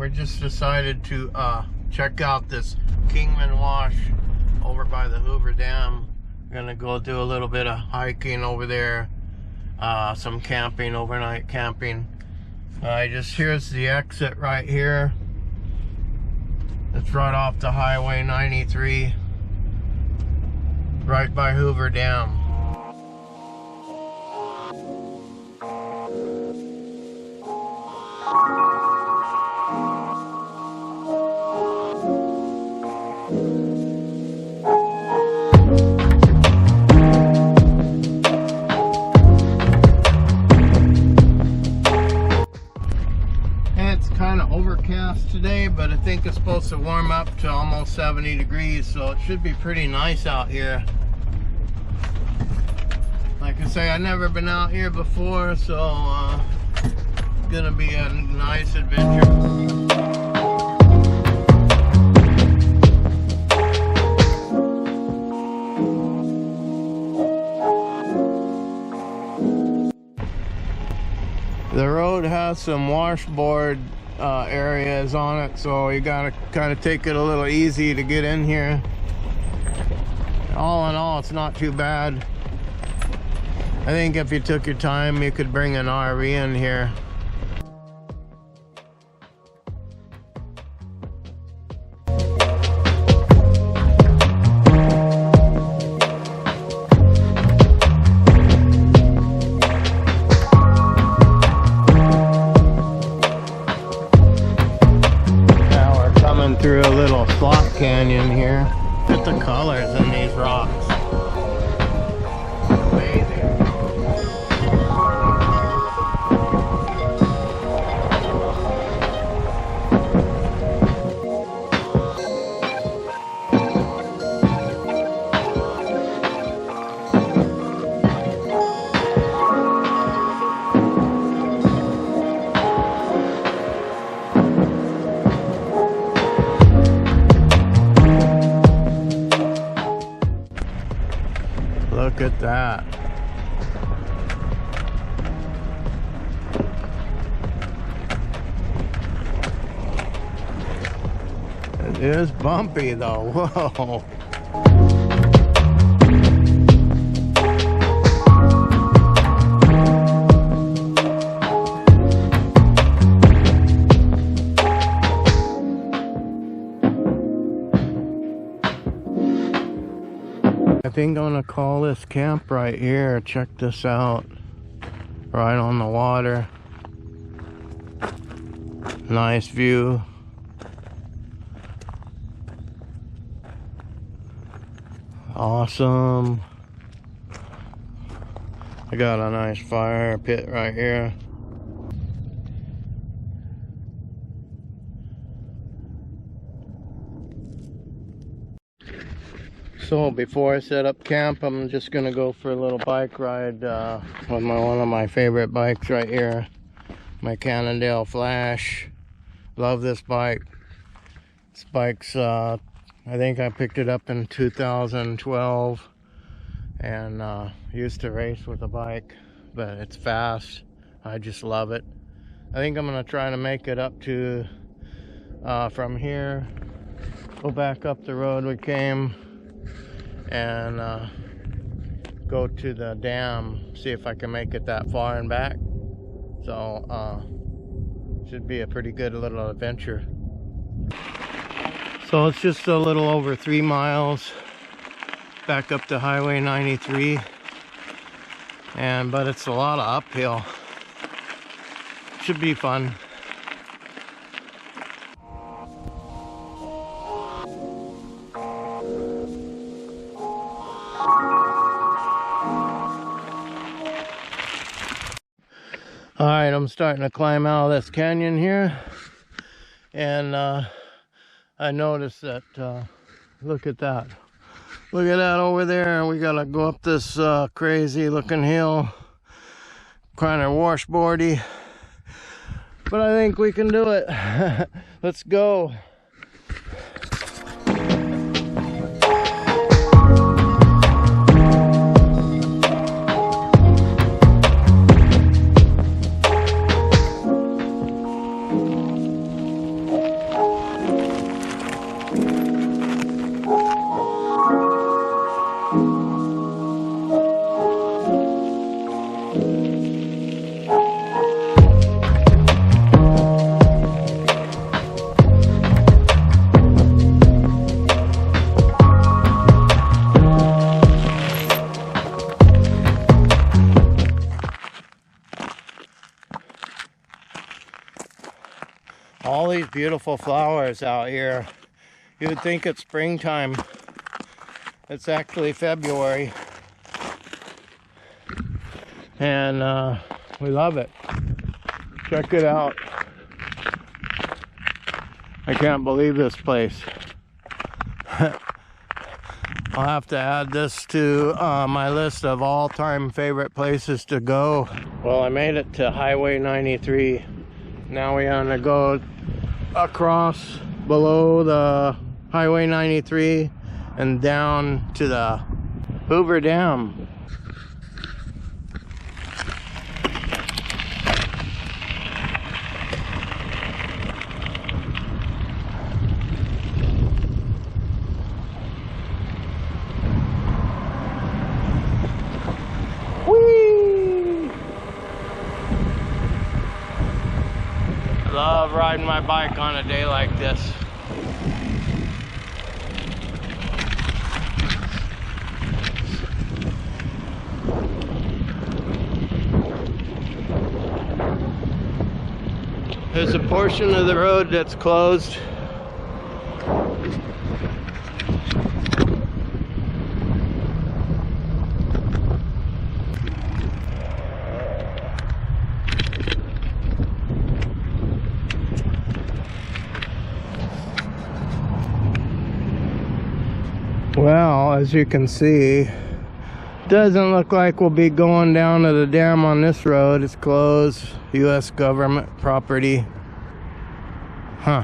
we just decided to check out this Kingman Wash over by the Hoover Dam. We're gonna go do a little bit of hiking over there, some camping, overnight camping. Here's the exit right here. It's right off the Highway 93, right by Hoover Dam. Overcast today, but I think it's supposed to warm up to almost 70 degrees, so it should be pretty nice out here. Like I say, I've never been out here before, so it's gonna be a nice adventure. The road has some washboard areas on it, so you gotta kind of take it a little easy to get in here. All in all, it's not too bad. I think if you took your time, you could bring an RV in here. Through a little slot canyon here. Look at the colors in these rocks. Amazing. Look at that. It is bumpy though. Whoa. I think I'm gonna call this camp right here. Check this out. Right on the water. Nice view. Awesome. I got a nice fire pit right here. So before I set up camp, I'm just gonna go for a little bike ride with one of my favorite bikes right here, my Cannondale Flash. Love this bike. This bike's I think I picked it up in 2012 and used to race with the bike, but it's fast. I just love it. I think I'm gonna try to make it up to from here, go back up the road we came, and go to the dam, see if I can make it that far and back. So should be a pretty good little adventure. So it's just a little over 3 miles back up to Highway 93, but it's a lot of uphill. Should be fun. Alright, I'm starting to climb out of this canyon here, and I noticed that, look at that. Look at that over there. We gotta go up this crazy looking hill, kind of washboardy, but I think we can do it. Let's go. All these beautiful flowers out here. You would think it's springtime. It's actually February. And we love it. Check it out. I can't believe this place. I'll have to add this to my list of all-time favorite places to go. Well, I made it to Highway 93. Now we're gonna go across below the Highway 93 and down to the Hoover Dam. Love riding my bike on a day like this. There's a portion of the road that's closed. Well, as you can see, doesn't look like we'll be going down to the dam on this road. It's closed. U.S. government property. Huh.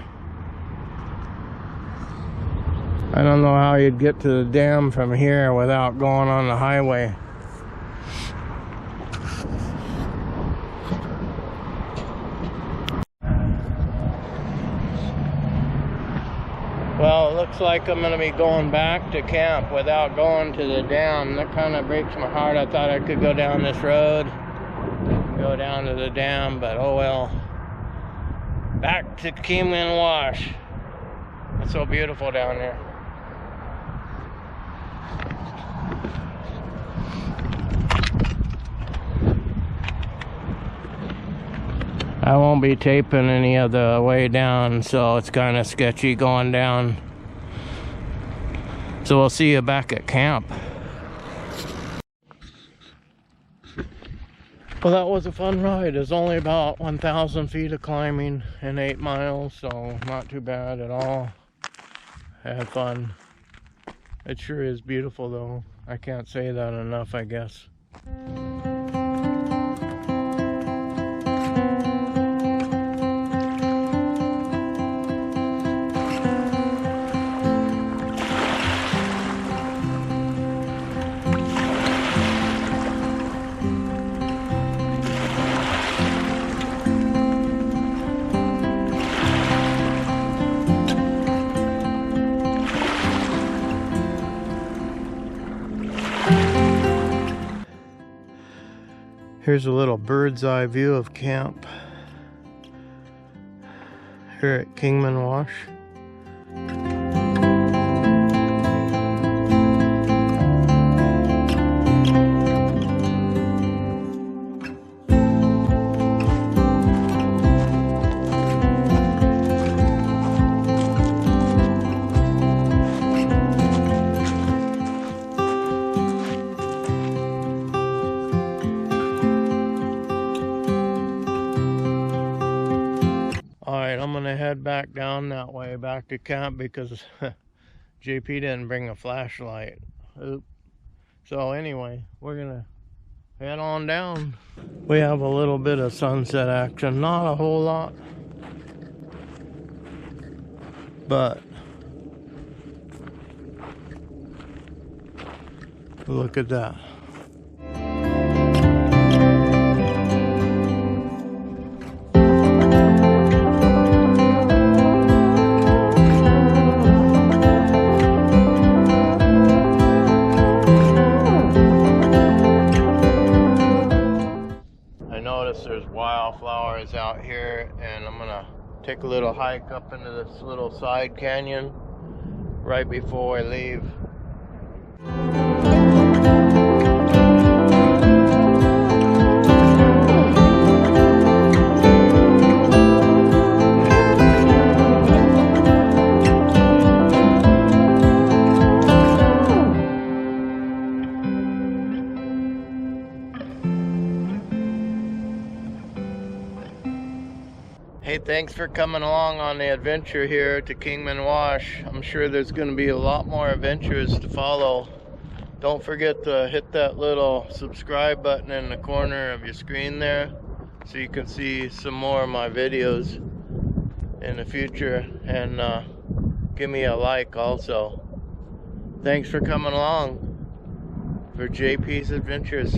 I don't know how you'd get to the dam from here without going on the highway. Well, it looks like I'm going to be going back to camp without going to the dam. That kind of breaks my heart. I thought I could go down this road, go down to the dam, but oh well. Back to Kingman Wash. It's so beautiful down there. I won't be taping any of the way down, so it's kind of sketchy going down. So we'll see you back at camp. Well, that was a fun ride. It's only about 1,000 feet of climbing and 8 miles, so not too bad at all. I had fun. It sure is beautiful though. I can't say that enough, I guess. Here's a little bird's eye view of camp here at Kingman Wash. Alright, I'm gonna head back down that way, back to camp, because JP didn't bring a flashlight. Oop. So anyway, we're gonna head on down. We have a little bit of sunset action, not a whole lot, but look at that. There's wildflowers out here, and I'm gonna take a little hike up into this little side canyon right before I leave. thanks for coming along on the adventure here to Kingman Wash. I'm sure there's going to be a lot more adventures to follow. Don't forget to hit that little subscribe button in the corner of your screen there so you can see some more of my videos in the future, and give me a like also. Thanks for coming along for JP's Adventures.